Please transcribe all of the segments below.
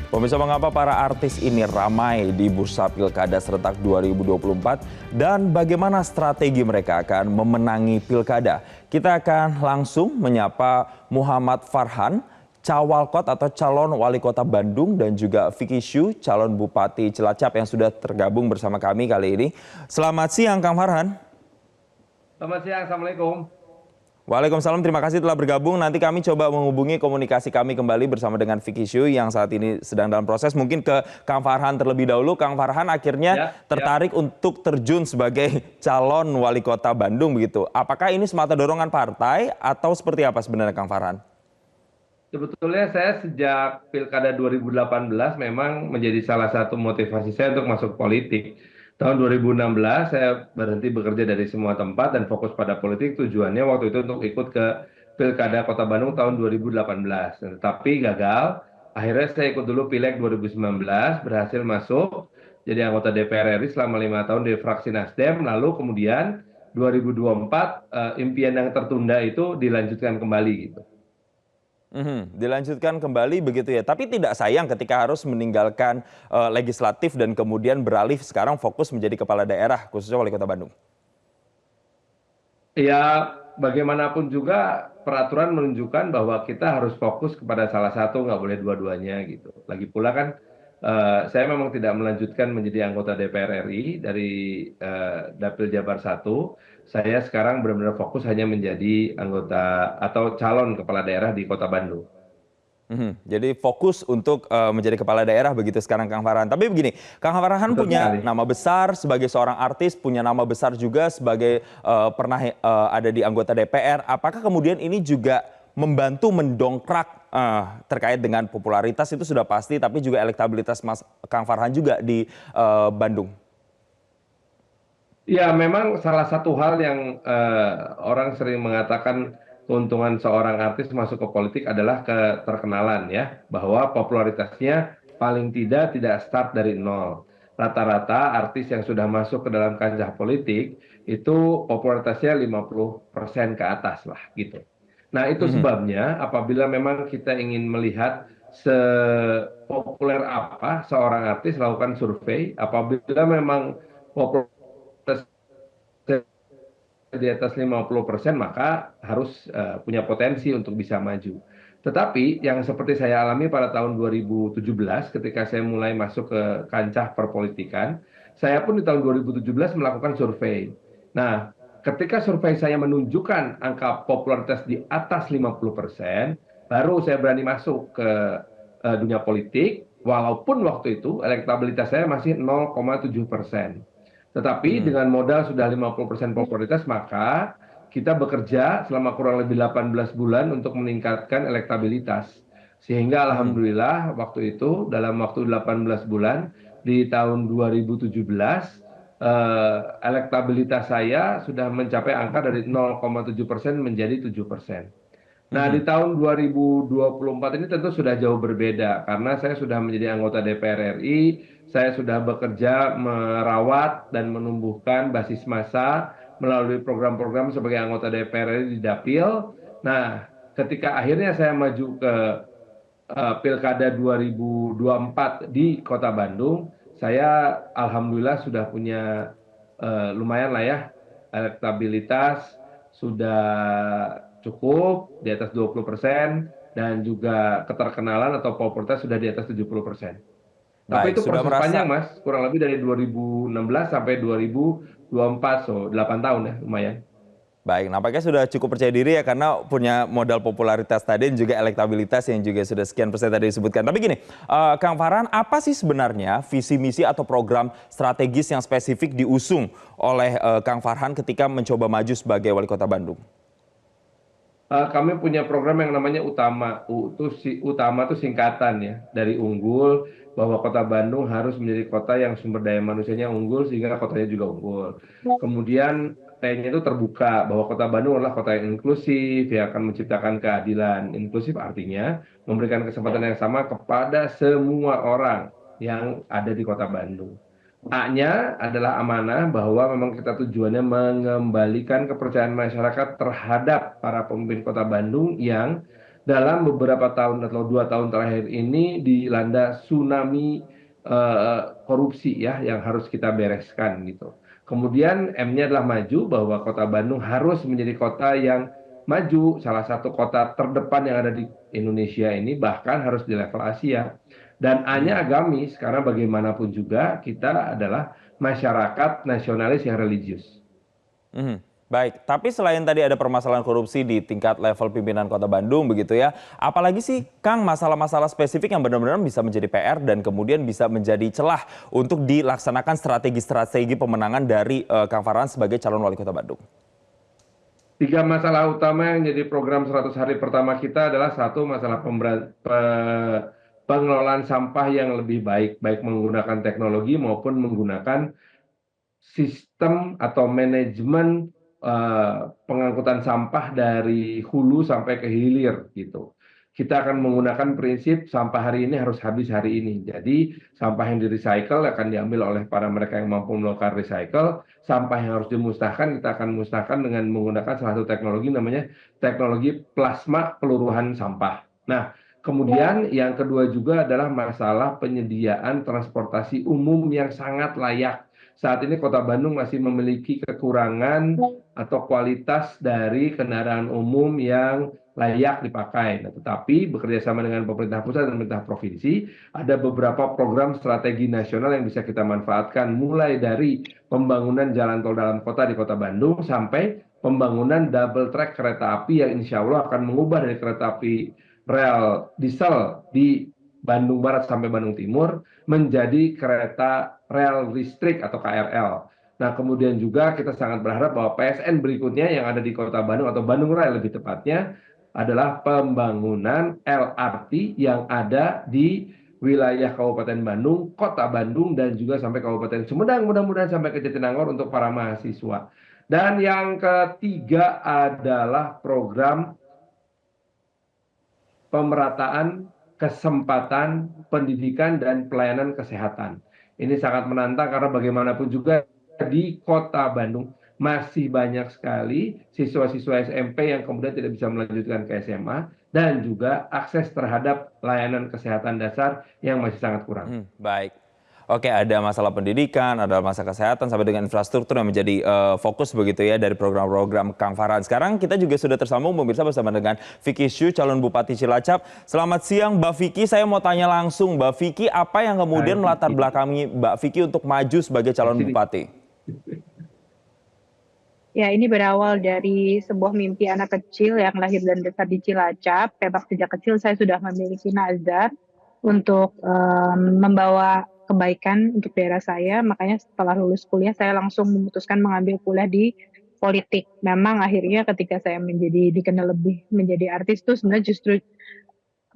Pemirsa, mengapa para artis ini ramai di bursa Pilkada serentak 2024 dan bagaimana strategi mereka akan memenangi Pilkada? Kita akan langsung menyapa Muhammad Farhan, Cawalkot atau calon wali kota Bandung, dan juga Vicky Shu, calon Bupati Cilacap yang sudah tergabung bersama kami kali ini. Selamat siang Kang Farhan. Selamat siang, Assalamualaikum. Waalaikumsalam, terima kasih telah bergabung. Nanti kami coba menghubungi komunikasi kami kembali bersama dengan Vicky Shu yang saat ini sedang dalam proses. Mungkin ke Kang Farhan terlebih dahulu. Kang Farhan akhirnya tertarik untuk terjun sebagai calon wali kota Bandung begitu. Apakah ini semata dorongan partai atau seperti apa sebenarnya Kang Farhan? Sebetulnya saya sejak Pilkada 2018 memang menjadi salah satu motivasi saya untuk masuk politik. Tahun 2016 saya berhenti bekerja dari semua tempat dan fokus pada politik. Tujuannya waktu itu untuk ikut ke Pilkada Kota Bandung tahun 2018. Tapi gagal. Akhirnya saya ikut dulu Pileg 2019, berhasil masuk jadi anggota DPR RI selama 5 tahun di fraksi Nasdem. Lalu kemudian 2024 impian yang tertunda itu dilanjutkan kembali gitu. Dilanjutkan kembali begitu ya. Tapi tidak sayang ketika harus meninggalkan legislatif dan kemudian beralih sekarang fokus menjadi kepala daerah khususnya wali kota Bandung. Ya, bagaimanapun juga peraturan menunjukkan bahwa kita harus fokus kepada salah satu, nggak boleh dua-duanya gitu. Lagi pula kan saya memang tidak melanjutkan menjadi anggota DPR RI dari Dapil Jabar 1. Saya sekarang benar-benar fokus hanya menjadi anggota atau calon kepala daerah di Kota Bandung. Jadi fokus untuk menjadi kepala daerah begitu sekarang Kang Farhan. Tapi begini, Kang Farhan Betul punya sekali. nama besar sebagai seorang artis, punya nama besar juga sebagai pernah ada di anggota DPR. Apakah kemudian ini juga membantu mendongkrak terkait dengan popularitas itu sudah pasti, tapi juga elektabilitas Mas Kang Farhan juga di Bandung? Ya, memang salah satu hal yang orang sering mengatakan keuntungan seorang artis masuk ke politik adalah keterkenalan ya, bahwa popularitasnya paling tidak start dari nol. Rata-rata artis yang sudah masuk ke dalam kancah politik itu popularitasnya 50% ke atas lah gitu. Nah, itu Mhm. sebabnya apabila memang kita ingin melihat sepopuler apa seorang artis, lakukan survei. Apabila memang popularitas di atas 50%, maka harus punya potensi untuk bisa maju. Tetapi yang seperti saya alami pada tahun 2017 ketika saya mulai masuk ke kancah perpolitikan, saya pun di tahun 2017 melakukan survei. Nah, ketika survei saya menunjukkan angka popularitas di atas 50%, baru saya berani masuk ke dunia politik, walaupun waktu itu elektabilitas saya masih 0,7%. Tetapi Mhm. dengan modal sudah 50% popularitas, maka kita bekerja selama kurang lebih 18 bulan untuk meningkatkan elektabilitas. Sehingga Mhm. alhamdulillah waktu itu dalam waktu 18 bulan di tahun 2017 elektabilitas saya sudah mencapai angka dari 0,7% menjadi 7%. Nah, di Mhm. tahun 2024 ini tentu sudah jauh berbeda karena saya sudah menjadi anggota DPR RI, saya sudah bekerja merawat dan menumbuhkan basis massa melalui program-program sebagai anggota DPR RI di Dapil. Nah, ketika akhirnya saya maju ke Pilkada 2024 di Kota Bandung, saya alhamdulillah sudah punya lumayan lah ya, elektabilitas sudah cukup di atas 20% dan juga keterkenalan atau popularitas sudah di atas 70%. Tapi Baik, itu sudah proses panjang, merasa. Mas, kurang lebih dari 2016 sampai 2024, so 8 tahun ya, lumayan. Baik, nampaknya sudah cukup percaya diri ya karena punya modal popularitas tadi dan juga elektabilitas yang juga sudah sekian persen tadi disebutkan. Tapi gini, Kang Farhan, apa sih sebenarnya visi misi atau program strategis yang spesifik diusung oleh Kang Farhan ketika mencoba maju sebagai wali kota Bandung? Kami punya program yang namanya Utama. Utama itu singkatan ya dari unggul, bahwa Kota Bandung harus menjadi kota yang sumber daya manusianya unggul sehingga kotanya juga unggul. Kemudian T-nya itu terbuka, bahwa Kota Bandung adalah kota yang inklusif, yang akan menciptakan keadilan. Inklusif artinya memberikan kesempatan yang sama kepada semua orang yang ada di Kota Bandung. A-nya adalah amanah, bahwa memang kita tujuannya mengembalikan kepercayaan masyarakat terhadap para pemimpin Kota Bandung yang dalam beberapa tahun atau 2 tahun terakhir ini dilanda tsunami korupsi ya yang harus kita bereskan gitu. Kemudian M-nya adalah maju, bahwa Kota Bandung harus menjadi kota yang maju, salah satu kota terdepan yang ada di Indonesia ini, bahkan harus di level Asia. Dan A-nya agamis, karena bagaimanapun juga kita adalah masyarakat nasionalis yang religius. Mhm. Baik, tapi selain tadi ada permasalahan korupsi di tingkat level pimpinan Kota Bandung begitu ya, apalagi sih Kang masalah-masalah spesifik yang benar-benar bisa menjadi PR dan kemudian bisa menjadi celah untuk dilaksanakan strategi-strategi pemenangan dari Kang Farhan sebagai calon wali Kota Bandung? 3 masalah utama yang jadi program 100 hari pertama kita adalah, satu, masalah pengelolaan sampah yang lebih baik, baik menggunakan teknologi maupun menggunakan sistem atau manajemen pengangkutan sampah dari hulu sampai ke hilir gitu. Kita akan menggunakan prinsip sampah hari ini harus habis hari ini. Jadi sampah yang di-recycle akan diambil oleh para mereka yang mampu melakukan recycle. Sampah yang harus dimusnahkan, kita akan musnahkan dengan menggunakan salah satu teknologi, namanya teknologi plasma peluruhan sampah. Nah, kemudian yang kedua juga adalah masalah penyediaan transportasi umum yang sangat layak. Saat ini Kota Bandung masih memiliki kekurangan atau kualitas dari kendaraan umum yang layak dipakai. Nah, tetapi bekerja sama dengan pemerintah pusat dan pemerintah provinsi, ada beberapa program strategi nasional yang bisa kita manfaatkan, mulai dari pembangunan jalan tol dalam kota di Kota Bandung sampai pembangunan double track kereta api yang insya Allah akan mengubah dari kereta api rel diesel di Bandung Barat sampai Bandung Timur menjadi kereta rel listrik atau KRL. Nah, kemudian juga kita sangat berharap bahwa PSN berikutnya yang ada di Kota Bandung, atau Bandung Raya lebih tepatnya, adalah pembangunan LRT yang ada di wilayah Kabupaten Bandung, Kota Bandung, dan juga sampai Kabupaten Sumedang, mudah-mudahan sampai ke Jatinangor untuk para mahasiswa. Dan yang ketiga adalah program pemerataan kesempatan pendidikan dan pelayanan kesehatan. Ini sangat menantang karena bagaimanapun juga di Kota Bandung masih banyak sekali siswa-siswa SMP yang kemudian tidak bisa melanjutkan ke SMA, dan juga akses terhadap layanan kesehatan dasar yang masih sangat kurang. Baik. Oke, ada masalah pendidikan, ada masalah kesehatan, sampai dengan infrastruktur yang menjadi fokus begitu ya dari program-program Kang Farhan. Sekarang kita juga sudah tersambung pemirsa bersama dengan Vicky Shu, calon Bupati Cilacap. Selamat siang Mbak Vicky, saya mau tanya langsung Mbak Vicky, apa yang kemudian melatar belakangi Mbak Vicky untuk maju sebagai calon Bupati? Ya, ini berawal dari sebuah mimpi anak kecil yang lahir dan besar di Cilacap. Memang sejak kecil saya sudah memiliki nazar untuk membawa kebaikan untuk daerah saya. Makanya setelah lulus kuliah, saya langsung memutuskan mengambil kuliah di politik. Memang akhirnya ketika saya dikenal lebih menjadi artis itu sebenarnya justru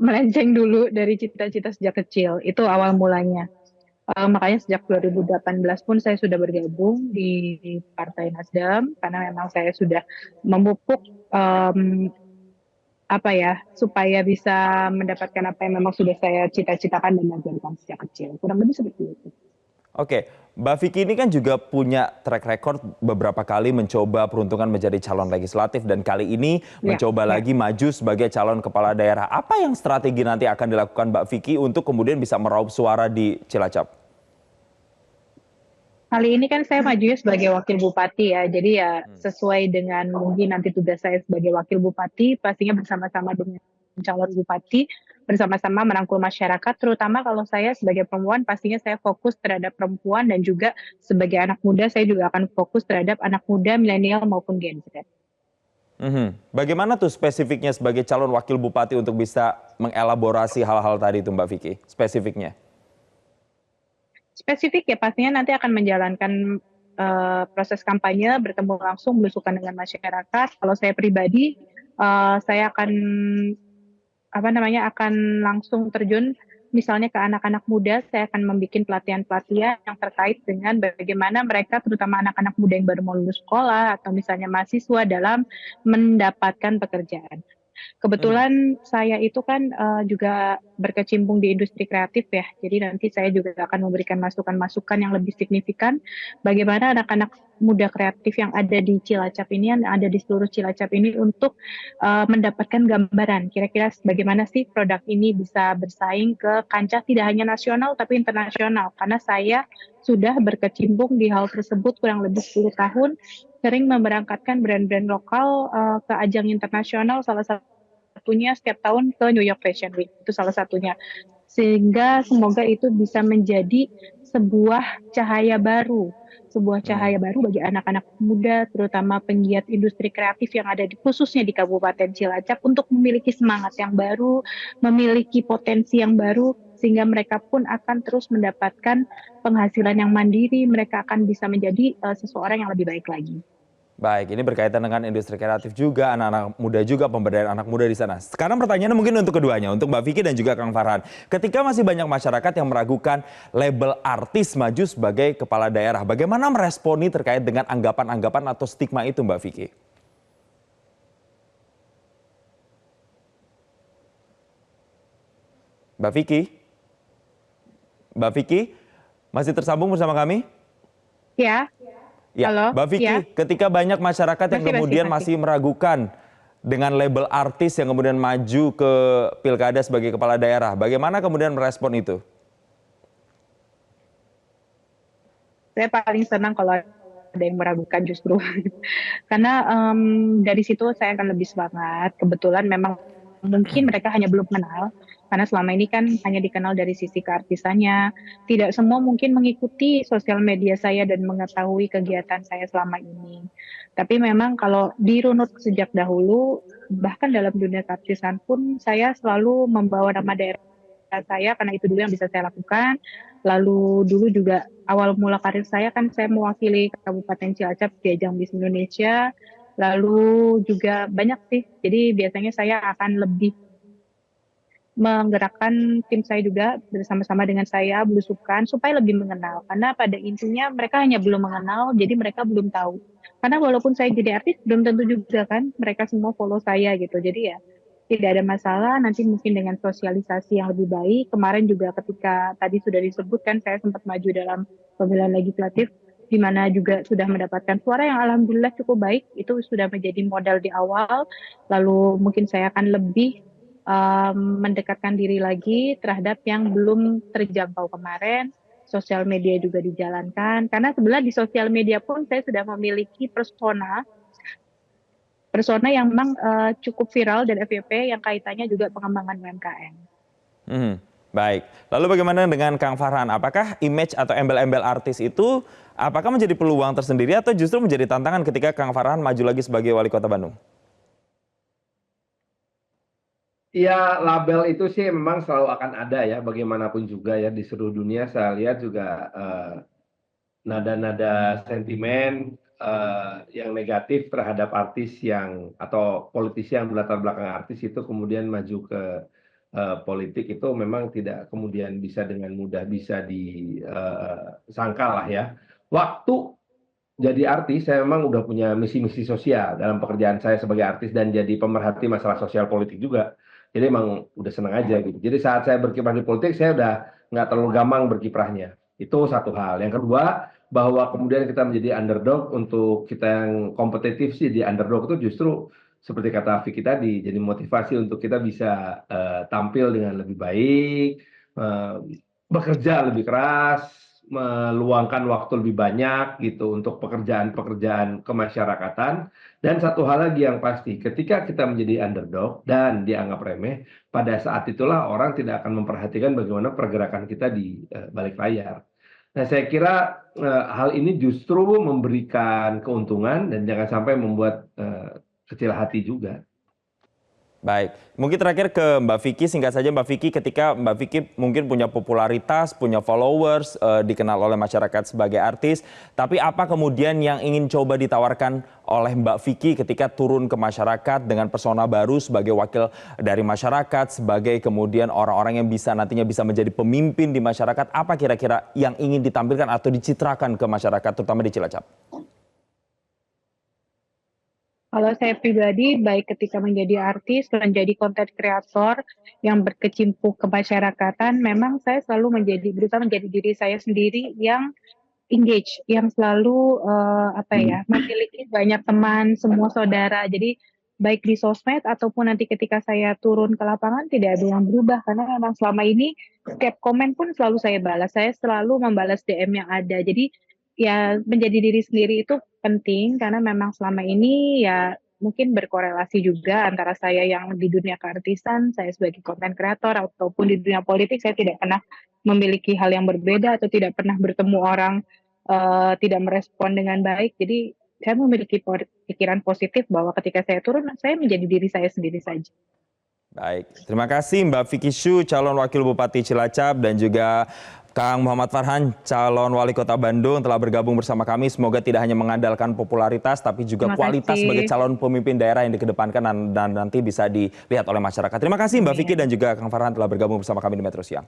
melenceng dulu dari cita-cita sejak kecil. Itu awal mulanya. Makanya sejak 2018 pun saya sudah bergabung di Partai Nasdem, karena memang saya sudah memupuk supaya bisa mendapatkan apa yang memang sudah saya cita-citakan dan ajarkan sejak kecil. Kurang lebih seperti itu. Oke, Mbak Vicky ini kan juga punya track record beberapa kali mencoba peruntungan menjadi calon legislatif dan kali ini mencoba lagi maju sebagai calon kepala daerah. Apa yang strategi nanti akan dilakukan Mbak Vicky untuk kemudian bisa meraup suara di Cilacap? Kali ini kan saya majunya sebagai wakil bupati ya, jadi ya sesuai dengan mungkin nanti tugas saya sebagai wakil bupati, pastinya bersama-sama dengan calon bupati, bersama-sama merangkul masyarakat, terutama kalau saya sebagai perempuan pastinya saya fokus terhadap perempuan, dan juga sebagai anak muda saya juga akan fokus terhadap anak muda, milenial maupun Gen Z. Bagaimana tuh spesifiknya sebagai calon wakil bupati untuk bisa mengelaborasi hal-hal tadi itu Mbak Vicky, spesifiknya? Spesifik ya, pastinya nanti akan menjalankan proses kampanye, bertemu langsung, belusukan dengan masyarakat. Kalau saya pribadi, saya akan langsung terjun misalnya ke anak-anak muda. Saya akan membuat pelatihan-pelatihan yang terkait dengan bagaimana mereka, terutama anak-anak muda yang baru mau lulus sekolah atau misalnya mahasiswa, dalam mendapatkan pekerjaan. Kebetulan saya itu kan juga berkecimpung di industri kreatif ya, jadi nanti saya juga akan memberikan masukan-masukan yang lebih signifikan bagaimana anak-anak muda kreatif yang ada di Cilacap ini, yang ada di seluruh Cilacap ini untuk mendapatkan gambaran kira-kira bagaimana sih produk ini bisa bersaing ke kancah tidak hanya nasional tapi internasional. Karena saya sudah berkecimpung di hal tersebut kurang lebih 10 tahun, sering memberangkatkan brand-brand lokal ke ajang internasional, salah satunya setiap tahun ke New York Fashion Week, itu salah satunya. Sehingga semoga itu bisa menjadi sebuah Hmm. cahaya baru bagi anak-anak muda, terutama penggiat industri kreatif yang ada khususnya di Kabupaten Cilacap untuk memiliki semangat yang baru, memiliki potensi yang baru, sehingga mereka pun akan terus mendapatkan penghasilan yang mandiri, mereka akan bisa menjadi seseorang yang lebih baik lagi. Baik, ini berkaitan dengan industri kreatif juga, anak-anak muda juga, pemberdayaan anak muda di sana. Sekarang pertanyaannya mungkin untuk keduanya, untuk Mbak Vicky dan juga Kang Farhan. Ketika masih banyak masyarakat yang meragukan label artis maju sebagai kepala daerah, bagaimana meresponi terkait dengan anggapan-anggapan atau stigma itu, Mbak Vicky? Mbak Vicky? Mbak Vicky, masih tersambung bersama kami? Ya, Ya, halo, Mbak Vicky, ya, ketika banyak masyarakat yang kemudian masih. masih meragukan dengan label artis yang kemudian maju ke pilkada sebagai kepala daerah, bagaimana kemudian merespon itu? Saya paling senang kalau ada yang meragukan justru. Karena dari situ saya akan lebih semangat. Kebetulan memang mungkin mereka hanya belum kenal, karena selama ini kan hanya dikenal dari sisi keartisannya. Tidak semua mungkin mengikuti sosial media saya dan mengetahui kegiatan saya selama ini. Tapi memang kalau dirunut sejak dahulu, bahkan dalam dunia keartisan pun saya selalu membawa nama daerah saya karena itu dulu yang bisa saya lakukan. Lalu dulu juga awal mula karir saya kan saya mewakili Kabupaten Cilacap di ajang Miss Indonesia. Lalu juga banyak sih. Jadi biasanya saya akan lebih menggerakkan tim saya juga bersama-sama dengan saya belusukan supaya lebih mengenal. Karena pada intinya mereka hanya belum mengenal, jadi mereka belum tahu. Karena walaupun saya jadi artis, belum tentu juga kan mereka semua follow saya gitu. Jadi ya tidak ada masalah, nanti mungkin dengan sosialisasi yang lebih baik. Kemarin juga ketika tadi sudah disebutkan, saya sempat maju dalam pemilihan legislatif, di mana juga sudah mendapatkan suara yang alhamdulillah cukup baik, itu sudah menjadi modal di awal. Lalu mungkin saya akan lebih mendekatkan diri lagi terhadap yang belum terjangkau kemarin. Sosial media juga dijalankan, karena sebenarnya di sosial media pun saya sudah memiliki persona persona yang memang cukup viral dan FYP yang kaitannya juga pengembangan UMKM. Hmm, baik. Lalu bagaimana dengan Kang Farhan? Apakah image atau embel-embel artis itu apakah menjadi peluang tersendiri atau justru menjadi tantangan ketika Kang Farhan maju lagi sebagai wali kota Bandung? Ya, label itu sih memang selalu akan ada ya, bagaimanapun juga ya di seluruh dunia saya lihat juga nada-nada sentimen yang negatif terhadap artis yang atau politisi yang berlatar belakang artis itu kemudian maju ke politik itu memang tidak kemudian bisa dengan mudah bisa disangkal lah ya. Waktu jadi artis saya memang udah punya misi-misi sosial dalam pekerjaan saya sebagai artis dan jadi pemerhati masalah sosial politik juga. Jadi emang udah senang aja gitu. Jadi saat saya berkiprah di politik saya udah nggak terlalu gampang berkiprahnya. Itu satu hal. Yang kedua, bahwa kemudian kita menjadi underdog untuk kita yang kompetitif sih di underdog itu justru seperti kata Vicky tadi, jadi motivasi untuk kita bisa tampil dengan lebih baik, eh, bekerja lebih keras, meluangkan waktu lebih banyak gitu untuk pekerjaan-pekerjaan kemasyarakatan. Dan satu hal lagi yang pasti, ketika kita menjadi underdog dan dianggap remeh, pada saat itulah orang tidak akan memperhatikan bagaimana pergerakan kita di balik layar. Nah, saya kira hal ini justru memberikan keuntungan dan jangan sampai membuat kecil hati juga. Baik, mungkin terakhir ke Mbak Vicky, singkat saja Mbak Vicky, ketika Mbak Vicky mungkin punya popularitas, punya followers, dikenal oleh masyarakat sebagai artis, tapi apa kemudian yang ingin coba ditawarkan oleh Mbak Vicky ketika turun ke masyarakat dengan persona baru sebagai wakil dari masyarakat, sebagai kemudian orang-orang yang bisa nantinya bisa menjadi pemimpin di masyarakat, apa kira-kira yang ingin ditampilkan atau dicitrakan ke masyarakat, terutama di Cilacap? Kalau saya pribadi, baik ketika menjadi artis, menjadi content creator yang berkecimpung kemasyarakatan, memang saya selalu berusaha menjadi diri saya sendiri yang engage, yang selalu apa ya, memiliki banyak teman, semua saudara. Jadi baik di sosmed ataupun nanti ketika saya turun ke lapangan tidak ada yang berubah karena memang selama ini setiap komen pun selalu saya balas. Saya selalu membalas DM yang ada. Jadi ya menjadi diri sendiri itu penting karena memang selama ini ya mungkin berkorelasi juga antara saya yang di dunia keartisan, saya sebagai content creator ataupun di dunia politik saya tidak pernah memiliki hal yang berbeda atau tidak pernah bertemu orang tidak merespon dengan baik. Jadi saya memiliki pikiran positif bahwa ketika saya turun, saya menjadi diri saya sendiri saja. Baik, terima kasih Mbak Vicky Shu, calon Wakil Bupati Cilacap, dan juga Kang Muhammad Farhan, calon Wali Kota Bandung telah bergabung bersama kami. Semoga tidak hanya mengandalkan popularitas, tapi juga Terima kualitas kasih. sebagai calon pemimpin daerah yang dikedepankan dan nanti bisa dilihat oleh masyarakat. Terima kasih Mbak Vicky dan juga Kang Farhan telah bergabung bersama kami di Metro Siang.